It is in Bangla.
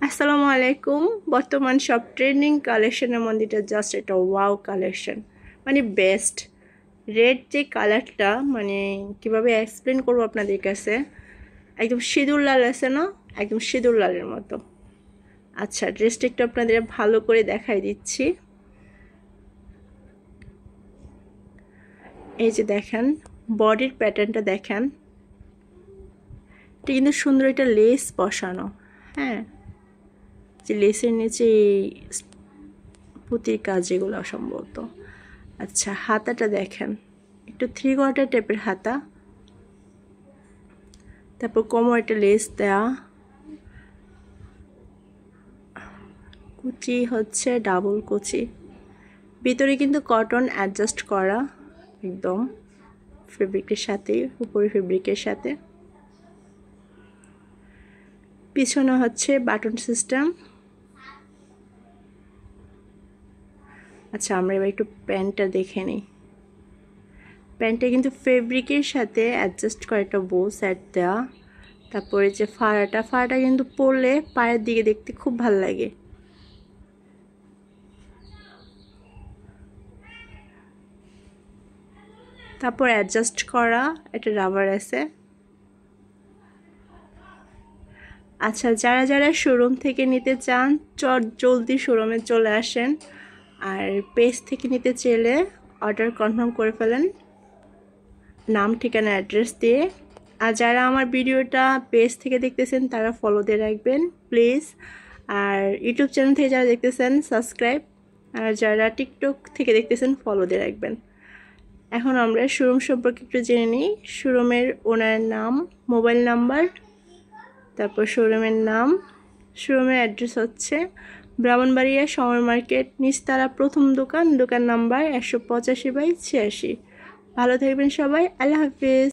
আসসালামু আলাইকুম। বর্তমান সব ট্রেন্ডিং কালেকশনের মধ্যে এটা জাস্ট একটা ওয়াও কালেকশন, মানে বেস্ট। রেড যে কালারটা, মানে কিভাবে এক্সপ্লেন করবো আপনাদের কাছে, একদম সিঁদুর লাল আছে না, একদম সিঁদুর লালের মতো। আচ্ছা, ড্রেসটা একটু আপনাদের ভালো করে দেখাই দিচ্ছি। এই যে দেখেন, বডির প্যাটার্নটা দেখেন, এটা কিন্তু সুন্দর একটা লেস বসানো। হ্যাঁ, যে লেসের নিচে পুঁতির কাজ যেগুলো সম্ভবত। আচ্ছা, হাতাটা দেখেন, একটু 3/4 টাইপের হাতা, তারপর কোমর একটা লেস দেওয়া, কুচি হচ্ছে ডাবল কুচি, ভিতরে কিন্তু কটন অ্যাডজাস্ট করা একদম ফেব্রিকের সাথে, উপরে ফেব্রিকের সাথে। পিছনে হচ্ছে বাটন সিস্টেম। আচ্ছা, আমরা এবার একটু প্যান্টটা দেখে নিই। প্যান্টটা কিন্তু ফেব্রিকের সাথে অ্যাডজাস্ট করা একটা বো সেট দেওয়া। তারপরে যে ফাড়াটা কিন্তু পরলে পায়ের দিকে দেখতে খুব ভালো লাগে। তারপর অ্যাডজাস্ট করা একটা রাবার আছে। আচ্ছা, যারা যারা শোরুম থেকে নিতে চান জলদি শোরুমে চলে আসেন, আর পেজ থেকে নিতে চাইলে অর্ডার কনফার্ম করে ফেলেন নাম, ঠিকানা, অ্যাড্রেস দিয়ে। আর যারা আমার ভিডিওটা পেজ থেকে দেখতেছেন তারা ফলো দিয়ে রাখবেন প্লিজ। আর ইউটিউব চ্যানেল থেকে যারা দেখতেছেন সাবস্ক্রাইব, আর যারা টিকটক থেকে দেখতেছেন ফলো দিয়ে রাখবেন। এখন আমরা শোরুম সম্পর্কে একটু জেনে নিই। শোরুমের ওনার নাম, মোবাইল নাম্বার, তারপর শোরুমের নাম। শোরুমের অ্যাড্রেস হচ্ছে ব্রাহ্মণবাড়িয়া সমর মার্কেট, নিচতলা, প্রথম দোকান, দোকান নাম্বার 185/86। ভালো থাকবেন সবাই, আল্লাহ হাফিজ।